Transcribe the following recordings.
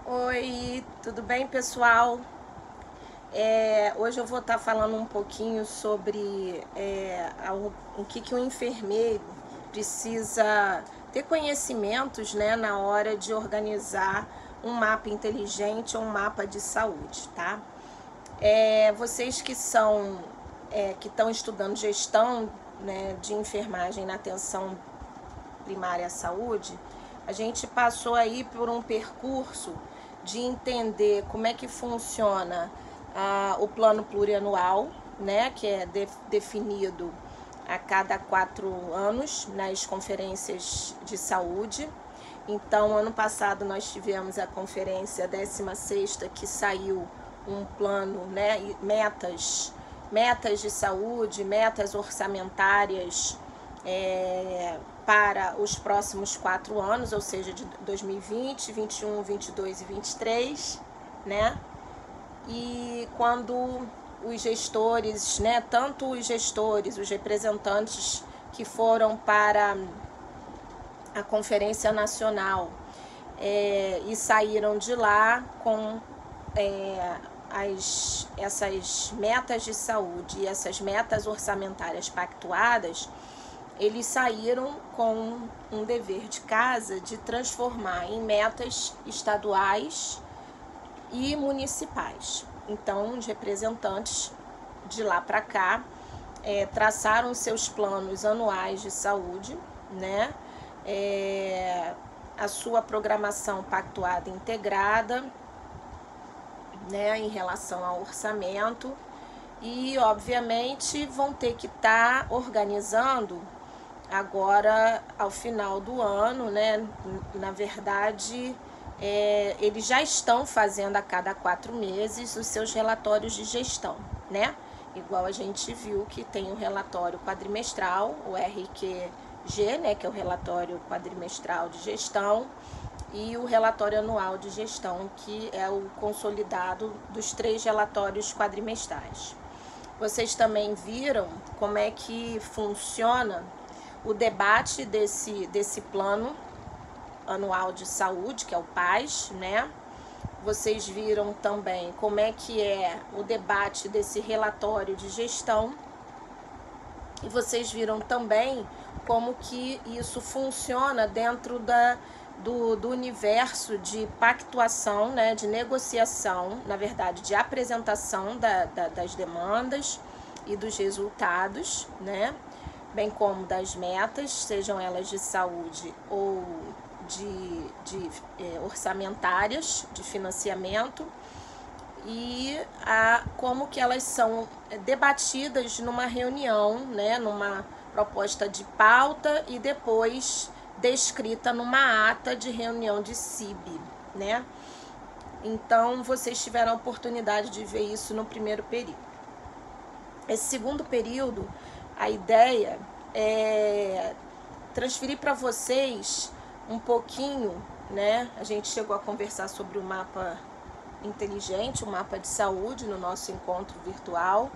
Oi, tudo bem, pessoal? Hoje eu vou estar falando um pouquinho sobre o que um enfermeiro precisa ter conhecimentos, né, na hora de organizar um mapa inteligente ou um mapa de saúde, tá? Vocês que estão estudando gestão, né, de enfermagem na atenção primária à saúde, a gente passou aí por um percurso de entender como é que funciona o plano plurianual, né, que é definido a cada 4 anos nas conferências de saúde. Então, ano passado nós tivemos a conferência 16ª, que saiu um plano, né, metas de saúde, metas orçamentárias para os próximos 4 anos, ou seja, de 2020, 21, 22 e 23, né? E quando os gestores, né, tanto os gestores, os representantes que foram para a Conferência Nacional e saíram de lá com essas metas de saúde e essas metas orçamentárias pactuadas, eles saíram com um dever de casa de transformar em metas estaduais e municipais. Então, os representantes de lá para cá traçaram seus planos anuais de saúde, né? A sua programação pactuada integrada, né, em relação ao orçamento, e obviamente vão ter que estar organizando agora ao final do ano, né? Na verdade, eles já estão fazendo a cada 4 meses os seus relatórios de gestão, né? Igual a gente viu que tem o relatório quadrimestral, o RQG, né, que é o relatório quadrimestral de gestão, e o relatório anual de gestão, que é o consolidado dos 3 relatórios quadrimestrais. Vocês também viram como é que funciona o debate desse plano anual de saúde, que é o PAS, né? Vocês viram também como é que é o debate desse relatório de gestão. E vocês viram também como que isso funciona dentro do universo de pactuação, né, de negociação, na verdade, de apresentação das demandas e dos resultados, né, bem como das metas, sejam elas de saúde ou de orçamentárias, de financiamento, e como que elas são debatidas numa reunião, né, numa proposta de pauta e depois descrita numa ata de reunião de CIB, né? Então, vocês tiveram a oportunidade de ver isso no primeiro período. Esse segundo período, a ideia é transferir para vocês um pouquinho, né? A gente chegou a conversar sobre o mapa inteligente, o mapa de saúde, no nosso encontro virtual.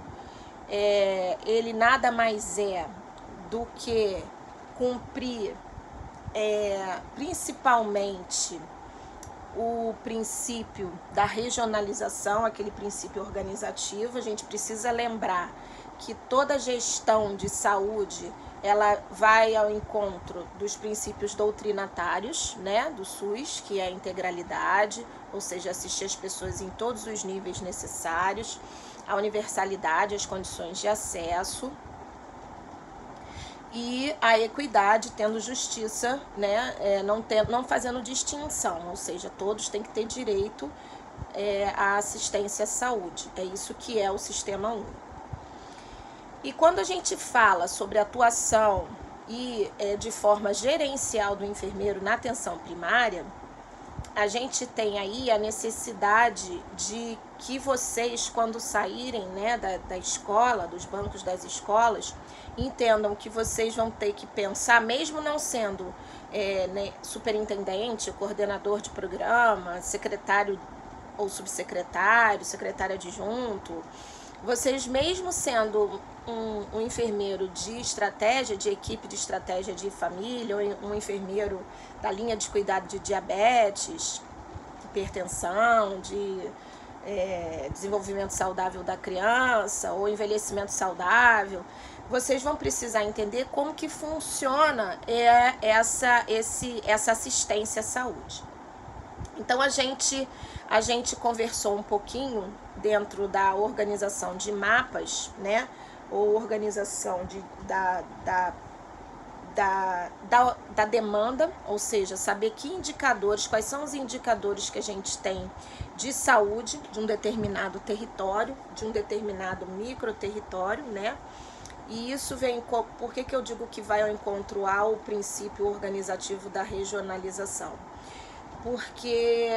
Ele nada mais é do que cumprir principalmente o princípio da regionalização, aquele princípio organizativo. A gente precisa lembrar que toda gestão de saúde, ela vai ao encontro dos princípios doutrinatários, né, do SUS, que é a integralidade, ou seja, assistir as pessoas em todos os níveis necessários, a universalidade, as condições de acesso, e a equidade, tendo justiça, né, não fazendo distinção, ou seja, todos têm que ter direito à assistência à saúde. É isso que é o Sistema Único. E quando a gente fala sobre atuação e de forma gerencial do enfermeiro na atenção primária, a gente tem aí a necessidade de que vocês, quando saírem, né, da escola, dos bancos das escolas, entendam que vocês vão ter que pensar, mesmo não sendo né, superintendente, coordenador de programa, secretário ou subsecretário, secretário adjunto, vocês mesmo sendo um enfermeiro de estratégia, de equipe de estratégia de família, ou um enfermeiro da linha de cuidado de diabetes, hipertensão, de desenvolvimento saudável da criança ou envelhecimento saudável, vocês vão precisar entender como que funciona essa assistência à saúde. Então a gente conversou um pouquinho dentro da organização de mapas, né, ou organização da demanda, ou seja, saber que indicadores, quais são os indicadores que a gente tem de saúde de um determinado território, de um determinado microterritório, né? E isso vem, por que eu digo que vai ao encontro ao princípio organizativo da regionalização? Porque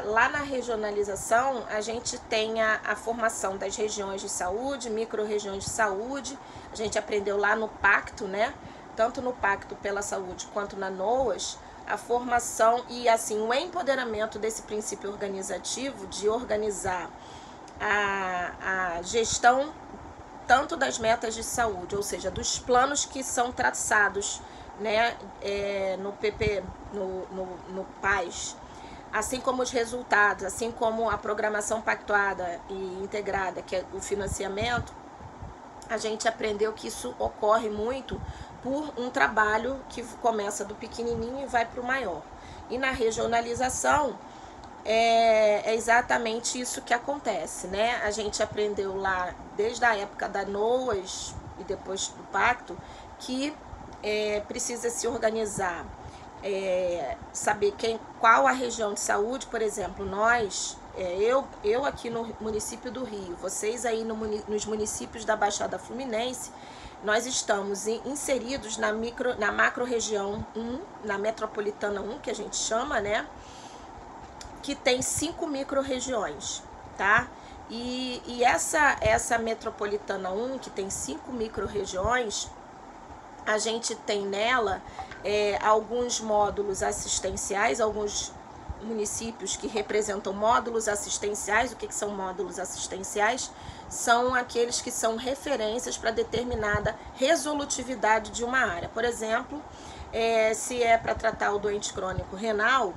lá na regionalização a gente tem a formação das regiões de saúde, micro-regiões de saúde, a gente aprendeu lá no Pacto, né? Tanto no Pacto pela Saúde quanto na NOAS, a formação e assim o empoderamento desse princípio organizativo de organizar a gestão tanto das metas de saúde, ou seja, dos planos que são traçados, né, no PP, no PAS, assim como os resultados, assim como a programação pactuada e integrada, que é o financiamento, a gente aprendeu que isso ocorre muito por um trabalho que começa do pequenininho e vai para o maior. E na regionalização é exatamente isso que acontece, né? A gente aprendeu lá desde a época da NOAS e depois do Pacto que precisa se organizar, saber qual a região de saúde, por exemplo, nós, eu aqui no município do Rio, vocês aí nos municípios da Baixada Fluminense, nós estamos inseridos na macro-região 1, na metropolitana 1, que a gente chama, né? Que tem 5 micro-regiões, tá? E essa metropolitana 1, que tem 5 micro-regiões, a gente tem nela alguns módulos assistenciais, alguns municípios que representam módulos assistenciais. O que são módulos assistenciais? São aqueles que são referências para determinada resolutividade de uma área. Por exemplo, se é para tratar o doente crônico renal,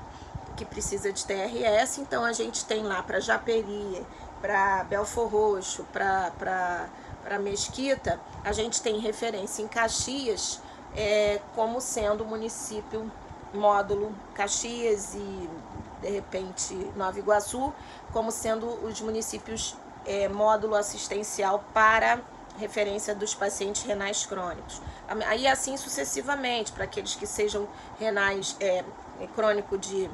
que precisa de TRS, então a gente tem lá para Japeri, para Belfor Roxo, para Mesquita, a gente tem referência em Caxias como sendo o município módulo Caxias e, de repente, Nova Iguaçu, como sendo os municípios módulo assistencial para referência dos pacientes renais crônicos. Aí assim sucessivamente, para aqueles que sejam renais crônico de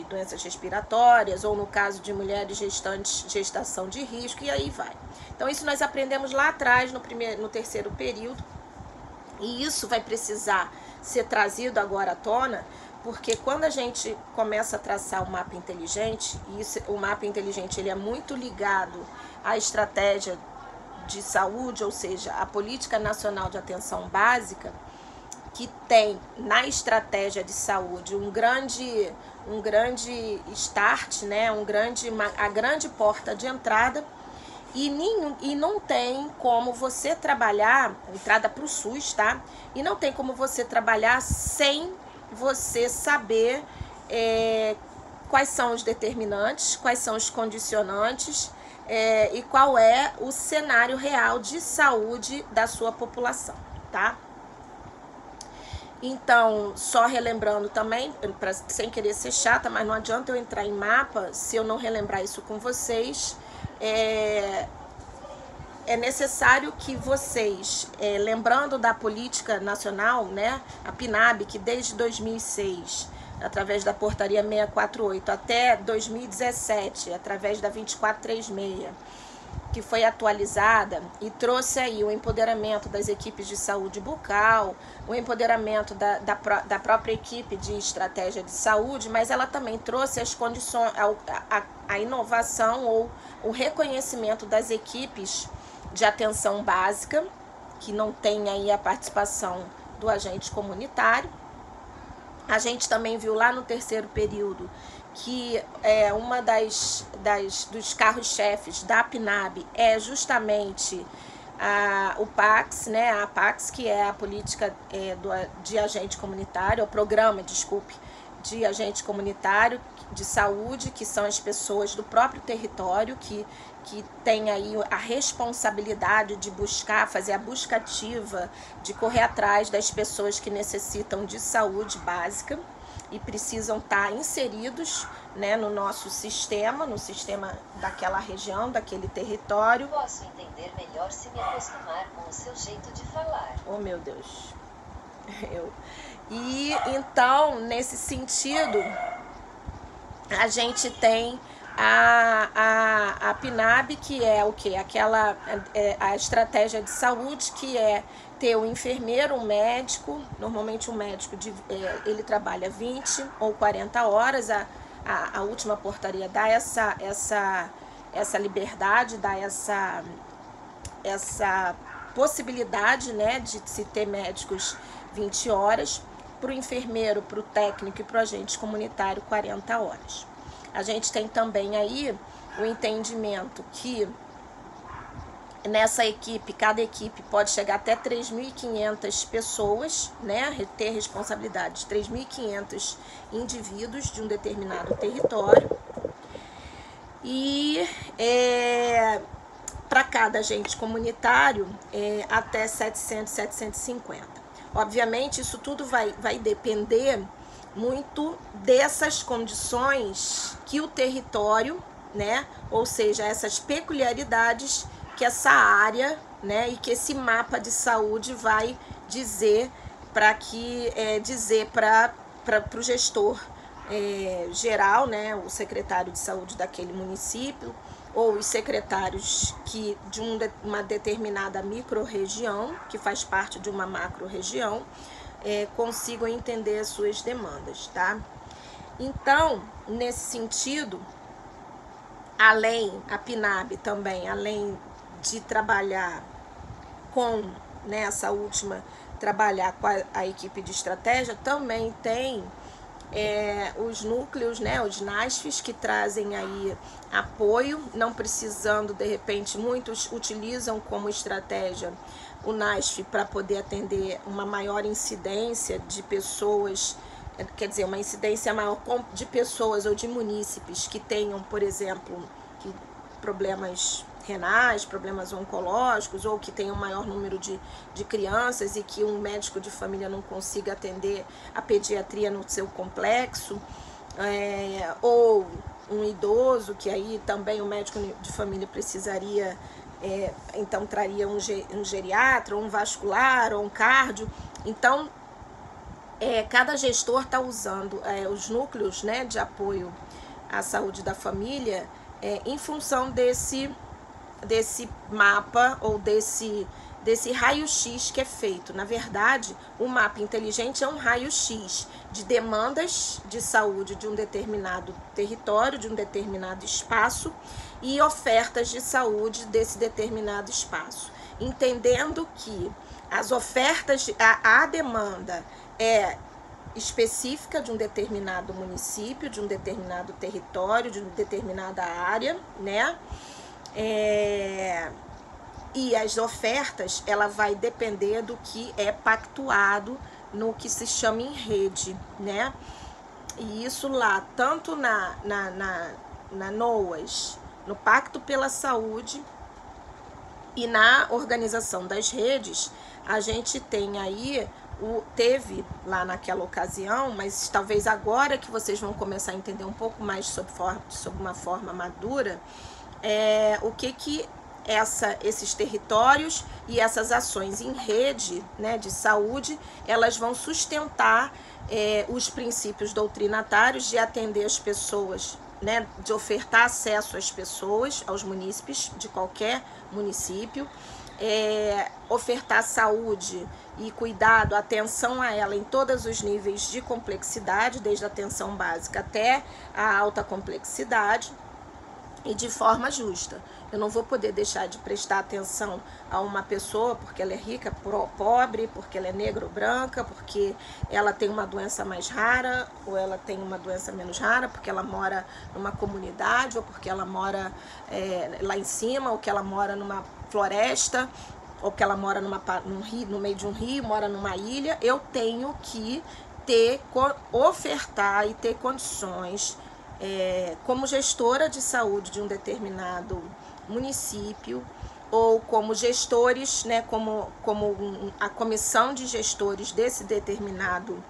doenças respiratórias, ou no caso de mulheres gestantes, gestação de risco, e aí vai. Então isso nós aprendemos lá atrás, no terceiro período, e isso vai precisar ser trazido agora à tona, porque quando a gente começa a traçar o mapa inteligente, e o mapa inteligente ele é muito ligado à estratégia de saúde, ou seja, a Política Nacional de Atenção Básica, que tem na estratégia de saúde um grande start, né? A grande porta de entrada, e não tem como você trabalhar, entrada para o SUS, tá? E não tem como você trabalhar sem você saber quais são os determinantes, quais são os condicionantes e qual é o cenário real de saúde da sua população, tá? Então, só relembrando também, sem querer ser chata, mas não adianta eu entrar em mapa se eu não relembrar isso com vocês. É necessário que vocês, lembrando da política nacional, né, a PNAB, que desde 2006, através da portaria 648, até 2017, através da 2436, que foi atualizada e trouxe aí o empoderamento das equipes de saúde bucal, o empoderamento da própria equipe de estratégia de saúde, mas ela também trouxe as condições, a inovação ou o reconhecimento das equipes de atenção básica, que não tem aí a participação do agente comunitário. A gente também viu lá no terceiro período que uma dos carros-chefes da PNAB é justamente o PAX, né? A PAX, que é a política de agente comunitário, o programa, de agente comunitário de saúde, que são as pessoas do próprio território, que tem aí a responsabilidade de buscar, fazer a busca ativa, de correr atrás das pessoas que necessitam de saúde básica e precisam estar inseridos, né, no nosso sistema, no sistema daquela região, daquele território. Posso entender melhor se me acostumar com o seu jeito de falar. Oh, meu Deus. E então, nesse sentido, a gente tem a PNAB, que é o quê? A estratégia de saúde, que é ter um enfermeiro, um médico. Normalmente um médico ele trabalha 20 ou 40 horas. A última portaria dá essa liberdade, dá essa possibilidade, né, de se ter médicos 20 horas, para o enfermeiro, para o técnico e para o agente comunitário 40 horas. A gente tem também aí o entendimento que nessa equipe, cada equipe pode chegar até 3.500 pessoas, né, ter responsabilidade de 3.500 indivíduos de um determinado território. E para cada agente comunitário, até 700, 750. Obviamente, isso tudo vai depender muito dessas condições que o território, né, ou seja, essas peculiaridades que essa área, né, e que esse mapa de saúde vai dizer para o gestor geral, né, o secretário de saúde daquele município, ou os secretários de uma determinada micro-região, que faz parte de uma macro-região, consigam entender as suas demandas, tá? Então, nesse sentido, a PNAB também, além de trabalhar com, nessa última, trabalhar com a equipe de estratégia, também tem os núcleos, né, os NASFs, que trazem aí apoio, não precisando, de repente, muitos utilizam como estratégia o NASF para poder atender uma maior incidência de pessoas, quer dizer, uma incidência maior de pessoas ou de munícipes que tenham, por exemplo, problemas renais, problemas oncológicos, ou que tenham um maior número de crianças e que um médico de família não consiga atender a pediatria no seu complexo, ou um idoso, que aí também o médico de família precisaria, então traria um geriatra, ou um vascular, ou um cardio. Então, cada gestor está usando os núcleos, né, de apoio à saúde da família em função desse mapa ou desse raio-x que é feito. Na verdade, o mapa inteligente é um raio-x de demandas de saúde de um determinado território, de um determinado espaço, e ofertas de saúde desse determinado espaço. Entendendo que as ofertas, a demanda é específica de um determinado município, de um determinado território, de uma determinada área, né? E as ofertas, ela vai depender do que é pactuado no que se chama em rede, né? E isso lá, tanto na NOAS, no Pacto pela Saúde e na organização das redes, a gente tem aí, teve lá naquela ocasião, mas talvez agora que vocês vão começar a entender um pouco mais sobre uma forma madura, o que esses territórios e essas ações em rede, né, de saúde, elas vão sustentar os princípios doutrinatários de atender as pessoas, né, de ofertar acesso às pessoas, aos munícipes de qualquer município, ofertar saúde e cuidado, atenção a ela em todos os níveis de complexidade, desde a atenção básica até a alta complexidade, e de forma justa. Eu não vou poder deixar de prestar atenção a uma pessoa porque ela é rica, pobre, porque ela é negra ou branca, porque ela tem uma doença mais rara, ou ela tem uma doença menos rara, porque ela mora numa comunidade, ou porque ela mora lá em cima, ou que ela mora numa floresta, ou que ela mora num rio, no meio de um rio, mora numa ilha. Eu tenho que ofertar e ter condições, como gestora de saúde de um determinado município, ou como gestores, né, como a comissão de gestores desse determinado,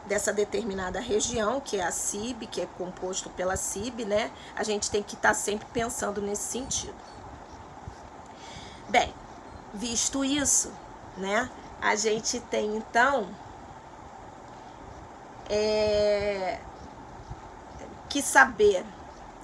dessa determinada região, que é a CIB, que é composto pela CIB, né? A gente tem que estar sempre pensando nesse sentido. Bem, visto isso, né, a gente tem então que saber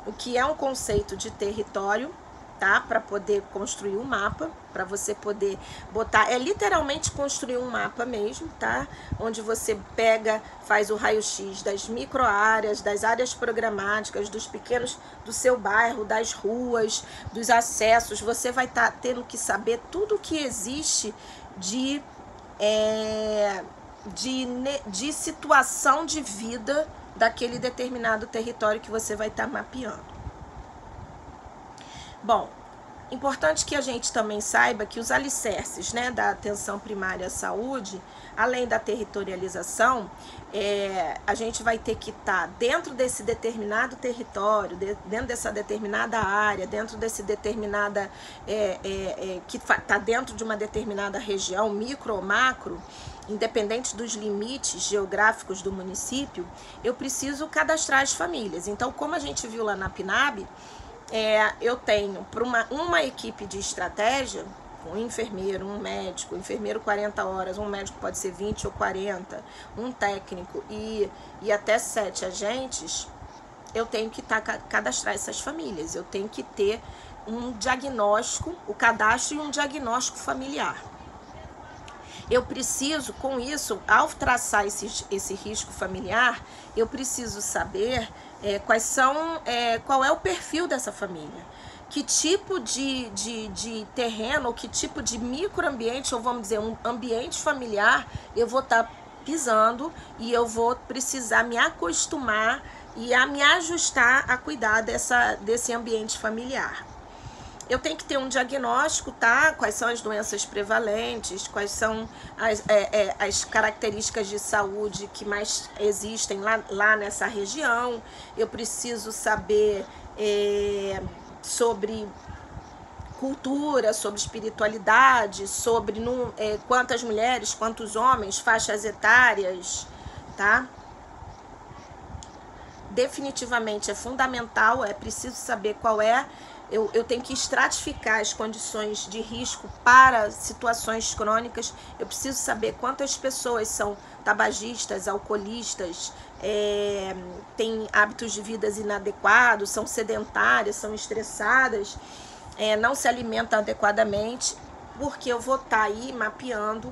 o que é um conceito de território, tá? Para poder construir um mapa, para você poder botar, literalmente construir um mapa mesmo, tá? Onde você pega, faz o raio-x das microáreas, das áreas programáticas, dos pequenos, do seu bairro, das ruas, dos acessos. Você vai estar tendo que saber tudo o que existe de situação de vida daquele determinado território que você vai estar mapeando. Bom, importante que a gente também saiba que os alicerces, né, da atenção primária à saúde, além da territorialização, a gente vai ter que estar dentro desse determinado território, dentro dessa determinada área, dentro desse determinada, que está dentro de uma determinada região, micro ou macro, independente dos limites geográficos do município, eu preciso cadastrar as famílias. Então, como a gente viu lá na PNAB, eu tenho para uma equipe de estratégia, um enfermeiro, um médico, enfermeiro 40 horas, um médico pode ser 20 ou 40, um técnico e até 7 agentes, eu tenho que cadastrar essas famílias, eu tenho que ter um diagnóstico, o cadastro e um diagnóstico familiar. Eu preciso, com isso, ao traçar esse risco familiar, eu preciso saber qual é o perfil dessa família, que tipo de terreno, ou que tipo de microambiente, ou vamos dizer, um ambiente familiar, eu vou estar pisando e eu vou precisar me acostumar e a me ajustar a cuidar desse ambiente familiar. Eu tenho que ter um diagnóstico, tá? Quais são as doenças prevalentes, quais são as características de saúde que mais existem lá nessa região. Eu preciso saber sobre cultura, sobre espiritualidade, sobre quantas mulheres, quantos homens, faixas etárias, tá? Definitivamente é fundamental, é preciso saber qual é. Eu tenho que estratificar as condições de risco para situações crônicas. Eu preciso saber quantas pessoas são tabagistas, alcoolistas, têm hábitos de vida inadequados, são sedentárias, são estressadas, não se alimentam adequadamente, porque eu vou estar aí mapeando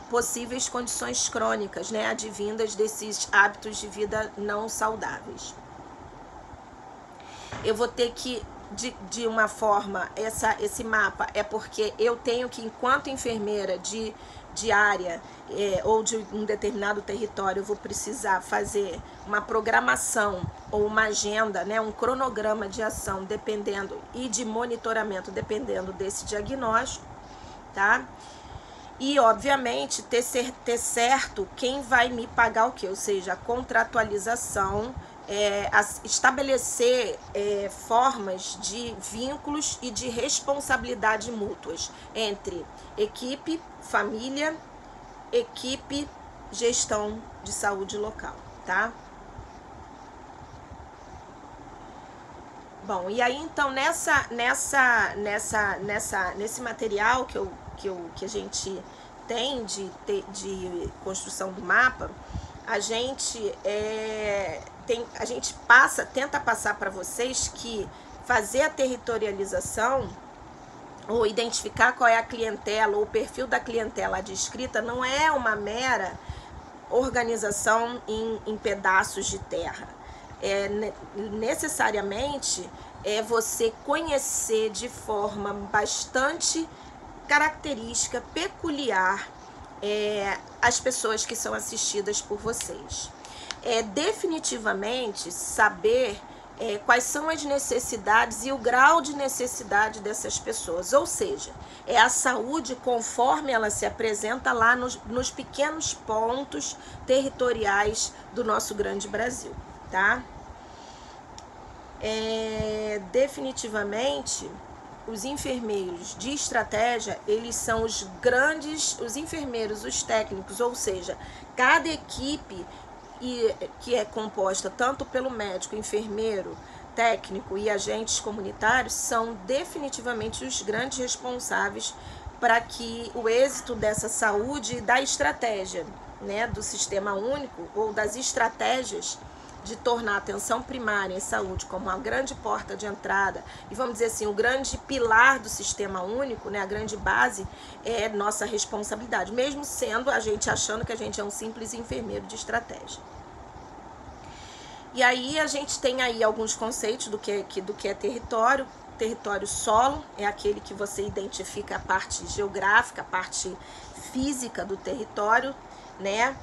possíveis condições crônicas, né, advindas desses hábitos de vida não saudáveis. Eu vou ter que, de uma forma, esse mapa porque eu tenho que, enquanto enfermeira de área ou de um determinado território, eu vou precisar fazer uma programação ou uma agenda, né, um cronograma de ação e de monitoramento dependendo desse diagnóstico, tá? E, obviamente, ter certo quem vai me pagar o quê, ou seja, a contratualização, estabelecer formas de vínculos e de responsabilidade mútuas entre equipe, família, equipe, gestão de saúde local, tá? Bom, e aí então nesse material que a gente tem de construção do mapa, a gente tenta passar para vocês que fazer a territorialização ou identificar qual é a clientela ou o perfil da clientela descrita não é uma mera organização em pedaços de terra. Necessariamente você conhecer de forma bastante característica, peculiar, as pessoas que são assistidas por vocês. Definitivamente saber quais são as necessidades e o grau de necessidade dessas pessoas. Ou seja, é a saúde conforme ela se apresenta lá nos pequenos pontos territoriais do nosso grande Brasil, tá? Definitivamente, os enfermeiros de estratégia, eles são os enfermeiros, os técnicos, ou seja, cada equipe que é composta tanto pelo médico, enfermeiro, técnico e agentes comunitários são definitivamente os grandes responsáveis para que o êxito dessa saúde e da estratégia, né, do sistema único ou das estratégias de tornar a atenção primária em saúde como uma grande porta de entrada e, vamos dizer assim, o grande pilar do sistema único, né, a grande base, é nossa responsabilidade, mesmo sendo a gente achando que a gente é um simples enfermeiro de estratégia. E aí a gente tem aí alguns conceitos do que é território. Território solo é aquele que você identifica a parte geográfica, a parte física do território, né?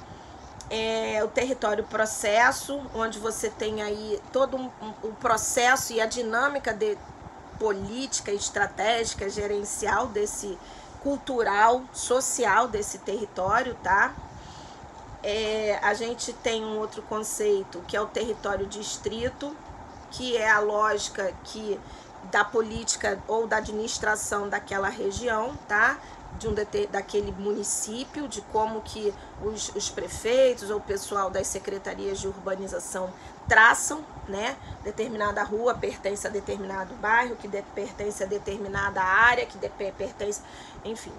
O território processo, onde você tem aí todo o processo e a dinâmica de política, estratégica, gerencial desse cultural, social desse território, tá? A gente tem um outro conceito que é o território distrito, que é a lógica da política ou da administração daquela região, tá? Daquele município, de como que os prefeitos ou o pessoal das secretarias de urbanização traçam, né? Determinada rua pertence a determinado bairro, que pertence a determinada área, que pertence, enfim,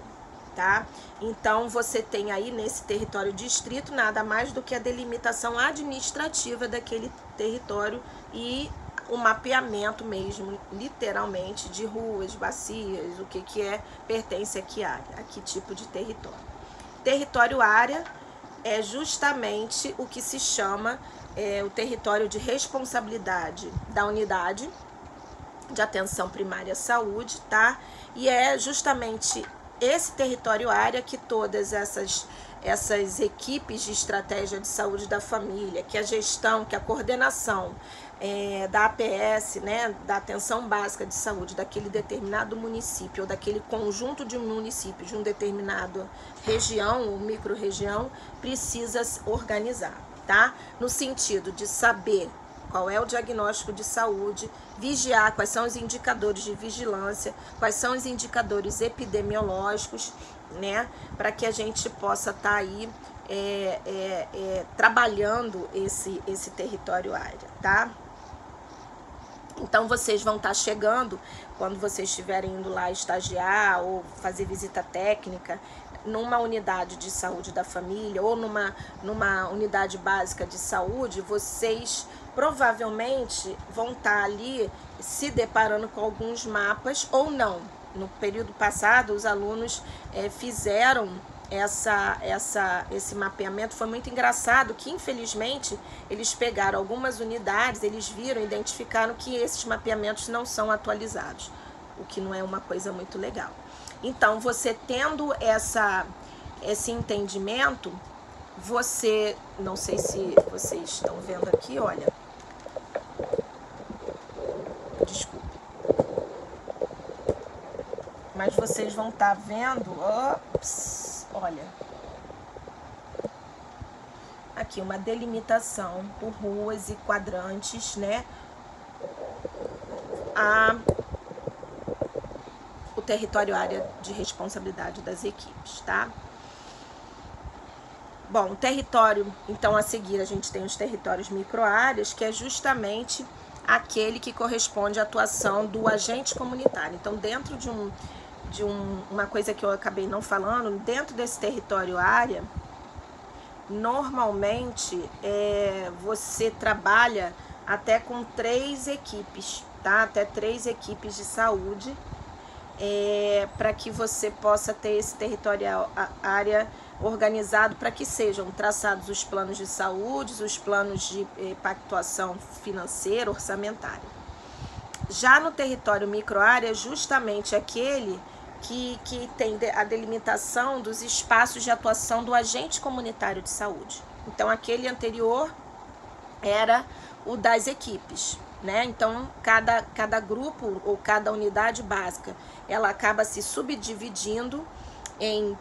tá? Então você tem aí nesse território distrito nada mais do que a delimitação administrativa daquele território e o mapeamento mesmo, literalmente, de ruas, bacias, o que pertence a que área, a que tipo de território. Território área é justamente o que se chama o território de responsabilidade da unidade de atenção primária à saúde, tá? E é justamente esse território área que todas essas equipes de estratégia de saúde da família, que a gestão, que a coordenação da APS, né, da atenção básica de saúde daquele determinado município ou daquele conjunto de municípios de uma determinada região ou micro-região precisa organizar, tá? No sentido de saber qual é o diagnóstico de saúde, vigiar quais são os indicadores de vigilância, quais são os indicadores epidemiológicos, né, para que a gente possa estar aí trabalhando esse território área, tá? Então vocês vão estar chegando, quando vocês estiverem indo lá estagiar ou fazer visita técnica, numa unidade de saúde da família ou numa unidade básica de saúde, vocês provavelmente vão estar ali se deparando com alguns mapas ou não. No período passado, os alunos fizeram esse mapeamento. Foi muito engraçado que, infelizmente, eles pegaram algumas unidades, eles viram, identificaram que esses mapeamentos não são atualizados, o que não é uma coisa muito legal. Então, você tendo esse entendimento, você, não sei se vocês estão vendo aqui, olha, desculpa, mas vocês vão estar vendo, olha, aqui uma delimitação por ruas e quadrantes, né, o território área de responsabilidade das equipes, tá? Bom, o território, então a seguir a gente tem os territórios microáreas, que é justamente aquele que corresponde à atuação do agente comunitário. Então, dentro de uma coisa que eu acabei não falando, dentro desse território área, normalmente você trabalha até com 3 equipes, tá? Até 3 equipes de saúde, para que você possa ter esse território área organizado, para que sejam traçados os planos de saúde, os planos de pactuação financeira, orçamentária. Já no território microárea, justamente aquele que tem a delimitação dos espaços de atuação do agente comunitário de saúde. Então, aquele anterior era o das equipes, né? Então, cada grupo ou cada unidade básica, ela acaba se subdividindo em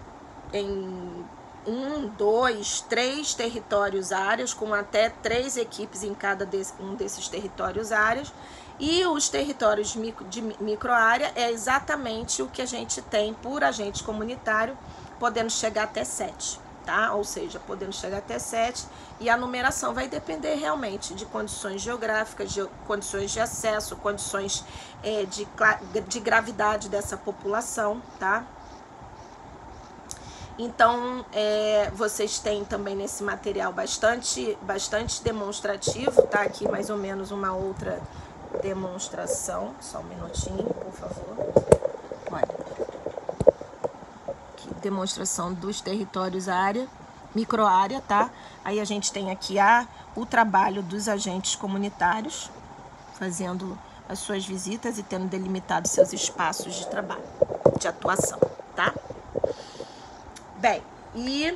1, 2, 3 territórios áreas, com até 3 equipes em cada um desses territórios áreas. E os territórios de microárea é exatamente o que a gente tem por agente comunitário, podendo chegar até 7, tá? Ou seja, podendo chegar até 7, e a numeração vai depender realmente de condições geográficas, de condições de acesso, condições de gravidade dessa população, tá? Então, vocês têm também nesse material bastante demonstrativo, tá? Aqui mais ou menos uma outra demonstração, só um minutinho, por favor. Olha, aqui, demonstração dos territórios microárea, tá? Aí a gente tem aqui o trabalho dos agentes comunitários, fazendo as suas visitas e tendo delimitado seus espaços de trabalho, de atuação, tá? Bem, e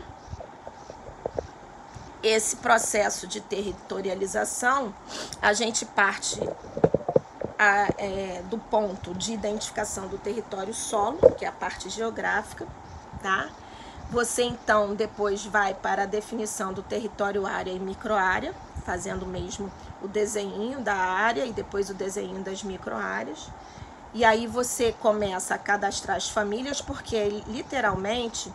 esse processo de territorialização, a gente parte do ponto de identificação do território solo, que é a parte geográfica, tá? Você, então, depois vai para a definição do território área e microárea, fazendo mesmo o desenho da área e depois o desenho das microáreas. E aí você começa a cadastrar as famílias, porque literalmente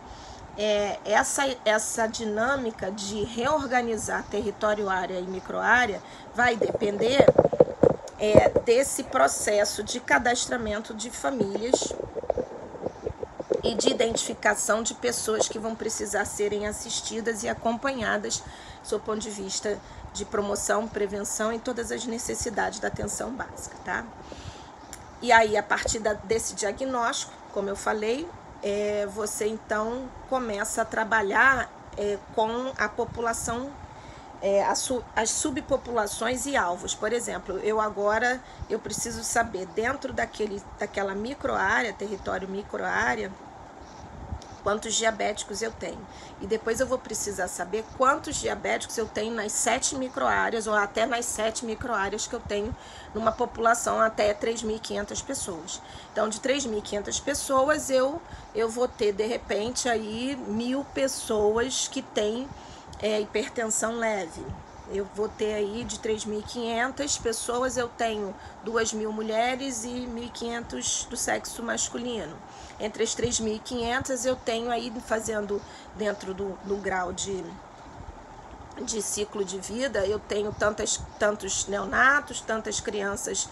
essa dinâmica de reorganizar território área e microárea vai depender desse processo de cadastramento de famílias e de identificação de pessoas que vão precisar serem assistidas e acompanhadas do seu ponto de vista de promoção, prevenção e todas as necessidades da atenção básica, tá? E aí, a partir desse diagnóstico, como eu falei, você então começa a trabalhar com a população, as subpopulações e alvos. Por exemplo, eu preciso saber, dentro daquela microárea, território microárea, quantos diabéticos eu tenho. E depois eu vou precisar saber quantos diabéticos eu tenho nas 7 microáreas ou até nas 7 microáreas que eu tenho numa população até 3.500 pessoas. Então, de 3.500 pessoas, eu vou ter, de repente, aí 1.000 pessoas que têm hipertensão leve. Eu vou ter aí de 3.500 pessoas, eu tenho 2.000 mulheres e 1.500 do sexo masculino. Entre as 3.500 eu tenho aí, fazendo dentro do grau de ciclo de vida, eu tenho tantos neonatos, tantas crianças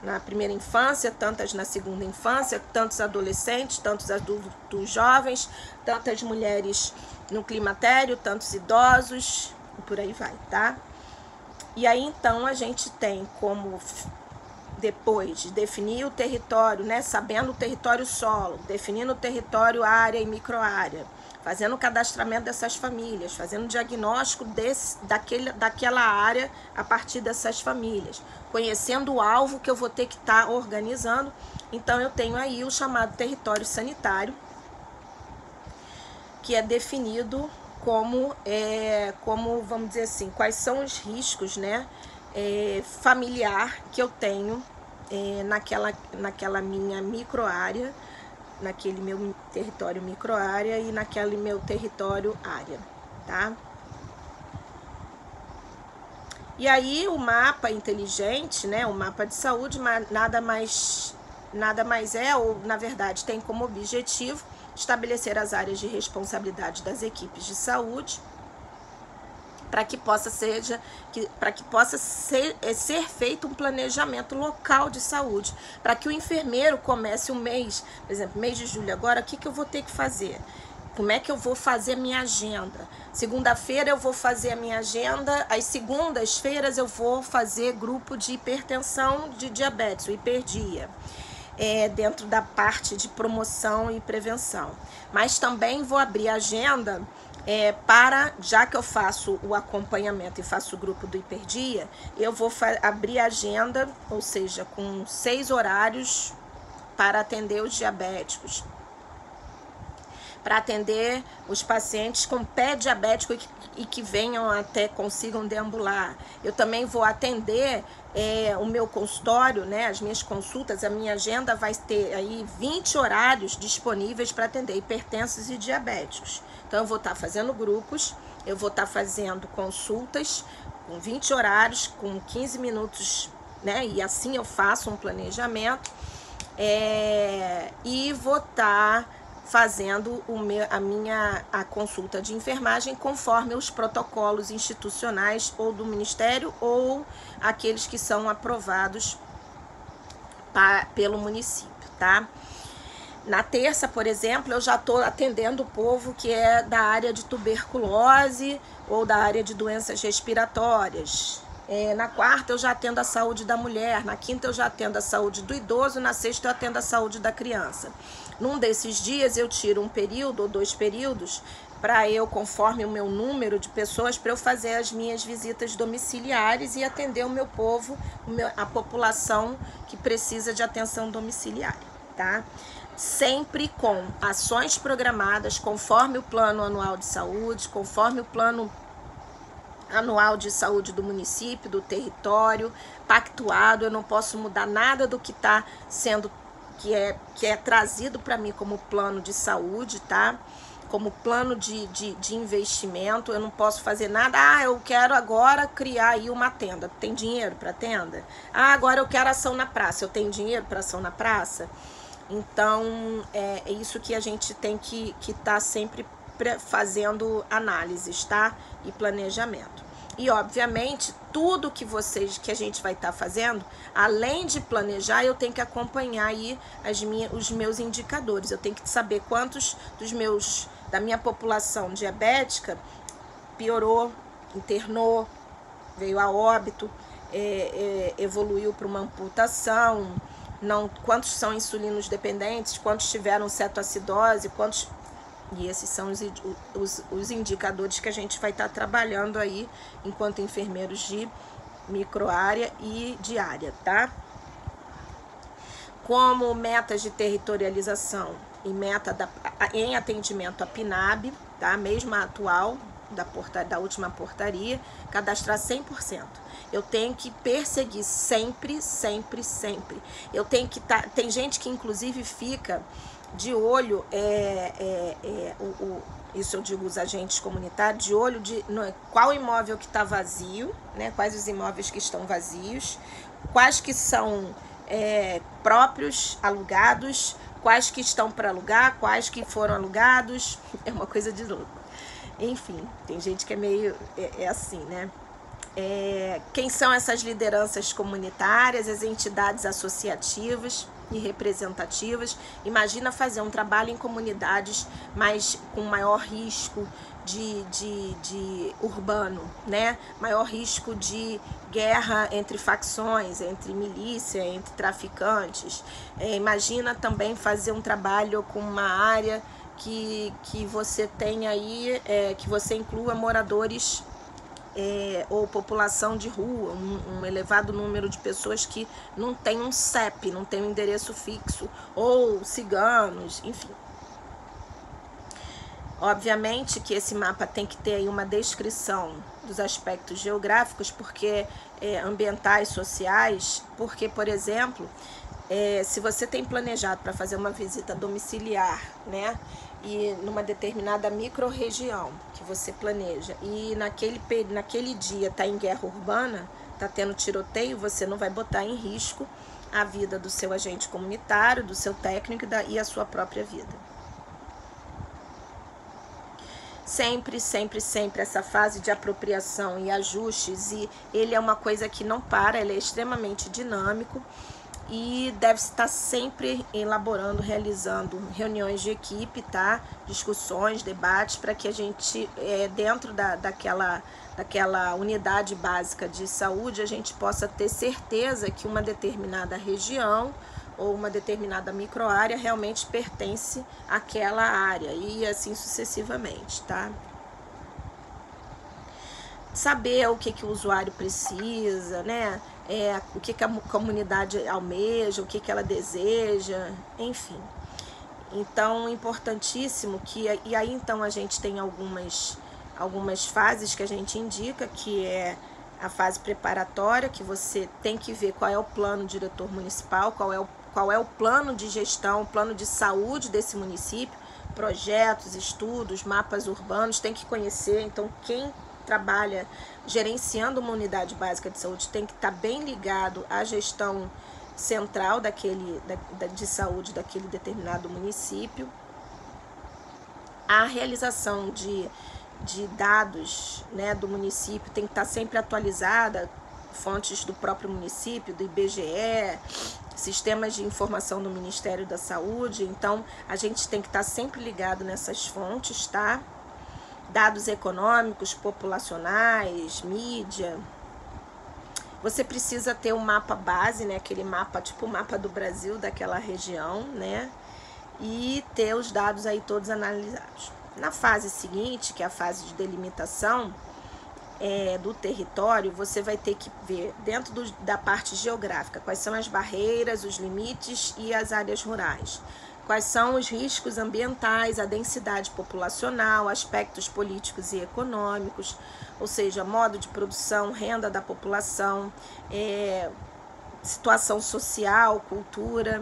na primeira infância, tantas na segunda infância, tantos adolescentes, tantos adultos jovens, tantas mulheres no climatério, tantos idosos, e por aí vai, tá? E aí, então, a gente tem como, depois de definir o território, né, sabendo o território solo, definindo o território área e microárea, fazendo o cadastramento dessas famílias, fazendo o diagnóstico daquela área a partir dessas famílias, conhecendo o alvo que eu vou ter que estar organizando. Então, eu tenho aí o chamado território sanitário, que é definido como, vamos dizer assim, quais são os riscos, né, familiar que eu tenho naquela minha microárea, naquele meu território microárea e naquele meu território área, tá? E aí o mapa inteligente, né, o mapa de saúde, nada mais ou na verdade tem como objetivo estabelecer as áreas de responsabilidade das equipes de saúde, para que possa ser feito um planejamento local de saúde, para que o enfermeiro comece o mês, por exemplo, mês de julho agora, o que eu vou ter que fazer? Como é que eu vou fazer a minha agenda? Segunda-feira eu vou fazer a minha agenda, às segundas-feiras eu vou fazer grupo de hipertensão, de diabetes, o hiperdia, dentro da parte de promoção e prevenção. Mas também vou abrir a agenda já que eu faço o acompanhamento e faço o grupo do hiperdia, eu vou abrir a agenda, ou seja, com 6 horários para atender os diabéticos, para atender os pacientes com pé diabético e que venham até consigam deambular. Eu também vou atender o meu consultório, né, as minhas consultas, a minha agenda vai ter aí 20 horários disponíveis para atender hipertensos e diabéticos. Então eu vou estar fazendo grupos, eu vou estar fazendo consultas com 20 horários, com 15 minutos, né, e assim eu faço um planejamento, e vou estar fazendo a consulta de enfermagem conforme os protocolos institucionais ou do Ministério ou aqueles que são aprovados pelo município, tá? Na terça, por exemplo, eu já estou atendendo o povo que é da área de tuberculose ou da área de doenças respiratórias. Na quarta eu já atendo a saúde da mulher, na quinta eu já atendo a saúde do idoso, na sexta eu atendo a saúde da criança. Num desses dias eu tiro um período ou 2 períodos para eu, conforme o meu número de pessoas, para eu fazer as minhas visitas domiciliares e atender o meu povo, a população que precisa de atenção domiciliária, tá? Sempre com ações programadas, conforme o plano anual de saúde, conforme o plano anual de saúde do município, do território, pactuado. Eu não posso mudar nada do que está sendo, que é trazido para mim como plano de saúde, tá? Como plano de investimento. Eu não posso fazer nada. Eu quero agora criar aí uma tenda. Tem dinheiro para tenda? Agora eu quero ação na praça. Eu tenho dinheiro para ação na praça? Então, é isso que a gente tem que estar sempre fazendo análises, tá? E planejamento. E, obviamente, tudo que a gente vai estar fazendo, além de planejar, eu tenho que acompanhar aí os meus indicadores. Eu tenho que saber quantos da minha população diabética piorou, internou, veio a óbito, evoluiu para uma amputação, quantos são insulinos dependentes, quantos tiveram cetoacidose, e esses são os indicadores que a gente vai estar trabalhando aí enquanto enfermeiros de microárea e de área, tá? Como metas de territorialização e meta em atendimento à PNAB, tá? Mesma atual da última portaria, cadastrar 100%. Eu tenho que perseguir sempre, sempre, sempre. Eu tenho que tem gente que inclusive fica de olho, isso eu digo os agentes comunitários, de olho qual imóvel que está vazio, né? Quais os imóveis que estão vazios, quais que são próprios, alugados, quais que estão para alugar, quais que foram alugados. É uma coisa de louco. Enfim, tem gente que é meio assim, né? Quem são essas lideranças comunitárias, as entidades associativas e representativas? Imagina fazer um trabalho em comunidades, mas com maior risco de urbano, né? Maior risco de guerra entre facções, entre milícia, entre traficantes. Imagina também fazer um trabalho com uma área que você tem aí, que você inclua moradores ou população de rua, um elevado número de pessoas que não tem um CEP, não tem um endereço fixo, ou ciganos, enfim. Obviamente que esse mapa tem que ter aí uma descrição dos aspectos geográficos, porque ambientais, sociais, porque, por exemplo, se você tem planejado para fazer uma visita domiciliar, né, e numa determinada micro-região que você planeja, e naquele dia está em guerra urbana, está tendo tiroteio, você não vai botar em risco a vida do seu agente comunitário, do seu técnico e a sua própria vida. Sempre, sempre, sempre essa fase de apropriação e ajustes, e ele é uma coisa que não para, ele é extremamente dinâmico e deve estar sempre elaborando, realizando reuniões de equipe, tá? Discussões, debates, para que a gente, dentro daquela unidade básica de saúde, a gente possa ter certeza que uma determinada região ou uma determinada microárea realmente pertence àquela área, e assim sucessivamente, tá? Saber o que o usuário precisa, né? O que a comunidade almeja, o que ela deseja, enfim. Então, importantíssimo e aí então a gente tem algumas fases que a gente indica, que é a fase preparatória, que você tem que ver qual é o plano diretor municipal, qual é o plano de gestão, plano de saúde desse município, projetos, estudos, mapas urbanos, tem que conhecer. Então, quem trabalha gerenciando uma unidade básica de saúde tem que estar bem ligado à gestão central de saúde daquele determinado município. A realização de dados, né, do município tem que estar sempre atualizada, fontes do próprio município, do IBGE, sistemas de informação do Ministério da Saúde. Então, a gente tem que estar sempre ligado nessas fontes, tá? Dados econômicos, populacionais, mídia. Você precisa ter um mapa base, né? Aquele mapa, tipo o mapa do Brasil, daquela região, né? E ter os dados aí todos analisados. Na fase seguinte, que é a fase de delimitação do território, você vai ter que ver dentro da parte geográfica quais são as barreiras, os limites e as áreas rurais. Quais são os riscos ambientais, a densidade populacional, aspectos políticos e econômicos, ou seja, modo de produção, renda da população, situação social, cultura.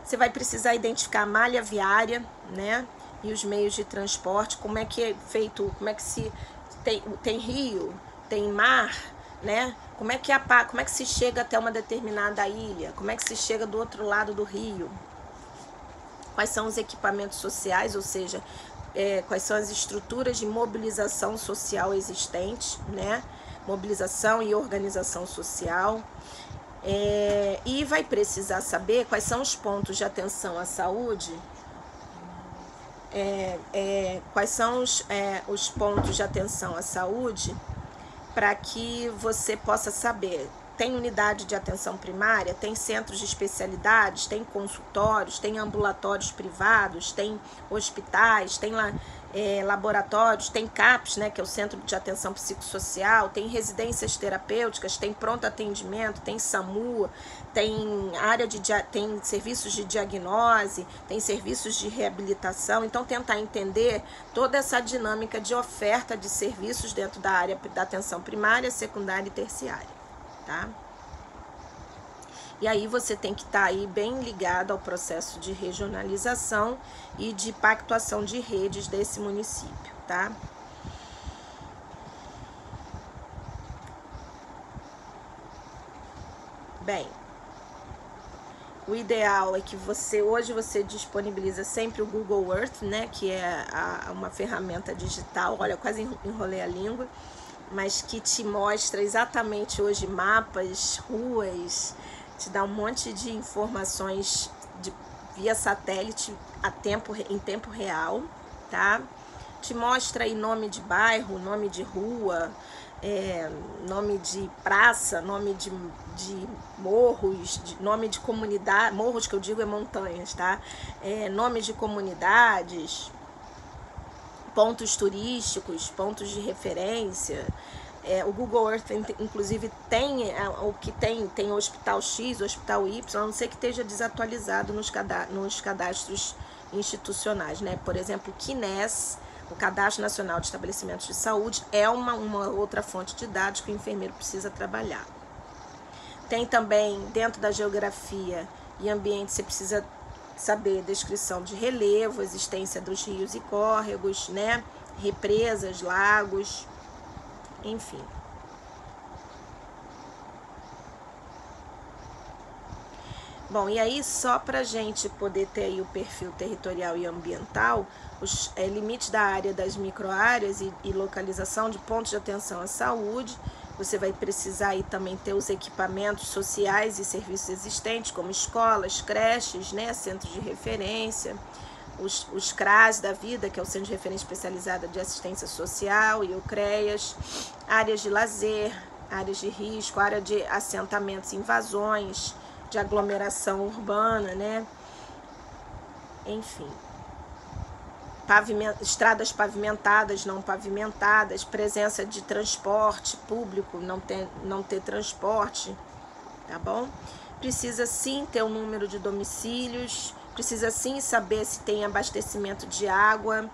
Você vai precisar identificar a malha viária, né, e os meios de transporte, como é que é feito, como é que se tem rio, tem mar, né? Como é que se chega até uma determinada ilha? Como é que se chega do outro lado do rio? Quais são os equipamentos sociais, ou seja, quais são as estruturas de mobilização social existentes, né? Mobilização e organização social. E vai precisar saber quais são os pontos de atenção à saúde, quais são os pontos de atenção à saúde, para que você possa saber. Tem unidade de atenção primária, tem centros de especialidades, tem consultórios, tem ambulatórios privados, tem hospitais, tem laboratórios, tem CAPS, né, que é o Centro de Atenção Psicossocial, tem residências terapêuticas, tem pronto atendimento, tem SAMU, tem tem serviços de diagnose, tem serviços de reabilitação. Então, tentar entender toda essa dinâmica de oferta de serviços dentro da área da atenção primária, secundária e terciária. Tá? E aí você tem que estar aí bem ligado ao processo de regionalização e de pactuação de redes desse município, tá? Bem, o ideal é que hoje você disponibiliza sempre o Google Earth, né, que é uma ferramenta digital. Olha, quase enrolei a língua, mas que te mostra exatamente hoje mapas, ruas, te dá um monte de informações via satélite em tempo real, tá? Te mostra aí nome de bairro, nome de rua, nome de praça, nome de morros, nome de comunidade, morros que eu digo montanhas, tá? Nome de comunidades, pontos turísticos, pontos de referência. O Google Earth, inclusive, tem o Hospital X, o Hospital Y, a não ser que esteja desatualizado nos cadastros institucionais, né? Por exemplo, o CNES, o Cadastro Nacional de Estabelecimentos de Saúde, é uma outra fonte de dados que o enfermeiro precisa trabalhar. Tem também, dentro da geografia e ambiente, você precisa saber descrição de relevo, existência dos rios e córregos, né? Represas, lagos, enfim. Bom, e aí só para a gente poder ter aí o perfil territorial e ambiental, os limites da área das microáreas e localização de pontos de atenção à saúde. Você vai precisar aí também ter os equipamentos sociais e serviços existentes, como escolas, creches, né, centros de referência, os CRAS da vida, que é o Centro de Referência Especializada de Assistência Social, e o CREAS, áreas de lazer, áreas de risco, área de assentamentos, invasões, de aglomeração urbana, né? Enfim. Estradas pavimentadas, não pavimentadas, presença de transporte público, não ter transporte, tá bom? Precisa sim ter um número de domicílios, Precisa sim saber se tem abastecimento de água,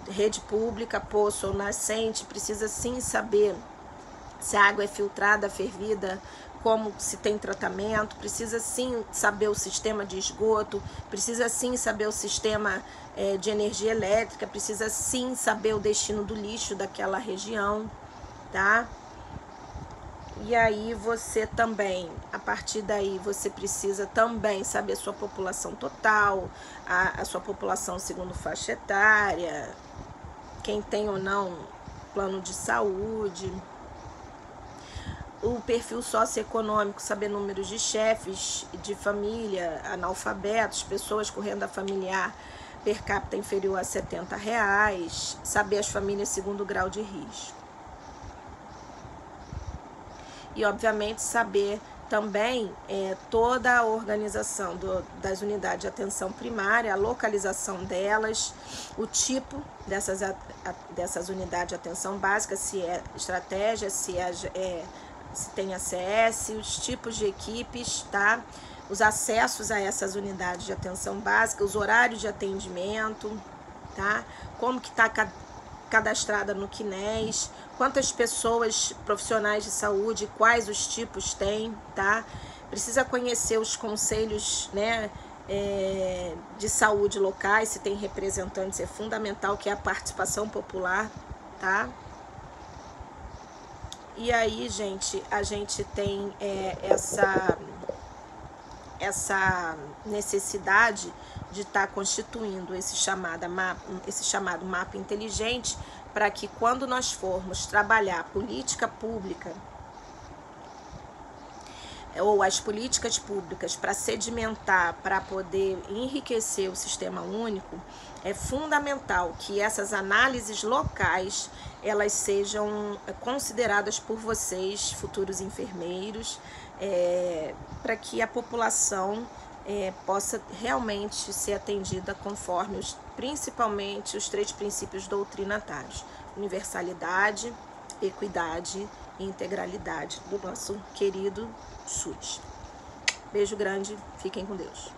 rede pública, poço ou nascente. Precisa sim saber se a água é filtrada, fervida, como se tem tratamento. Precisa sim saber o sistema de esgoto. Precisa sim saber o sistema de energia elétrica. Precisa sim saber o destino do lixo daquela região, tá? E aí você também, a partir daí, você precisa também saber sua população total, a sua população segundo faixa etária, quem tem ou não plano de saúde, o perfil socioeconômico, saber números de chefes de família, analfabetos, pessoas com renda familiar per capita inferior a R$70, saber as famílias segundo grau de risco. E, obviamente, saber também toda a organização das unidades de atenção primária, a localização delas, o tipo dessas unidades de atenção básica, se é estratégia, se tem ACS, os tipos de equipes, tá? Os acessos a essas unidades de atenção básica, os horários de atendimento, tá? Como que está cadastrada no CNES, quantas pessoas profissionais de saúde, quais os tipos tem, tá? Precisa conhecer os conselhos, né, de saúde locais, se tem representantes, é fundamental, que é a participação popular, tá? E aí, gente, a gente tem essa necessidade de estar constituindo esse chamado mapa inteligente, para que quando nós formos trabalhar política pública ou as políticas públicas para sedimentar, para poder enriquecer o sistema único, é fundamental que essas análises locais elas sejam consideradas por vocês, futuros enfermeiros, para que a população possa realmente ser atendida conforme principalmente os 3 princípios doutrinatários: universalidade, equidade e integralidade do nosso querido SUS. Beijo grande, fiquem com Deus.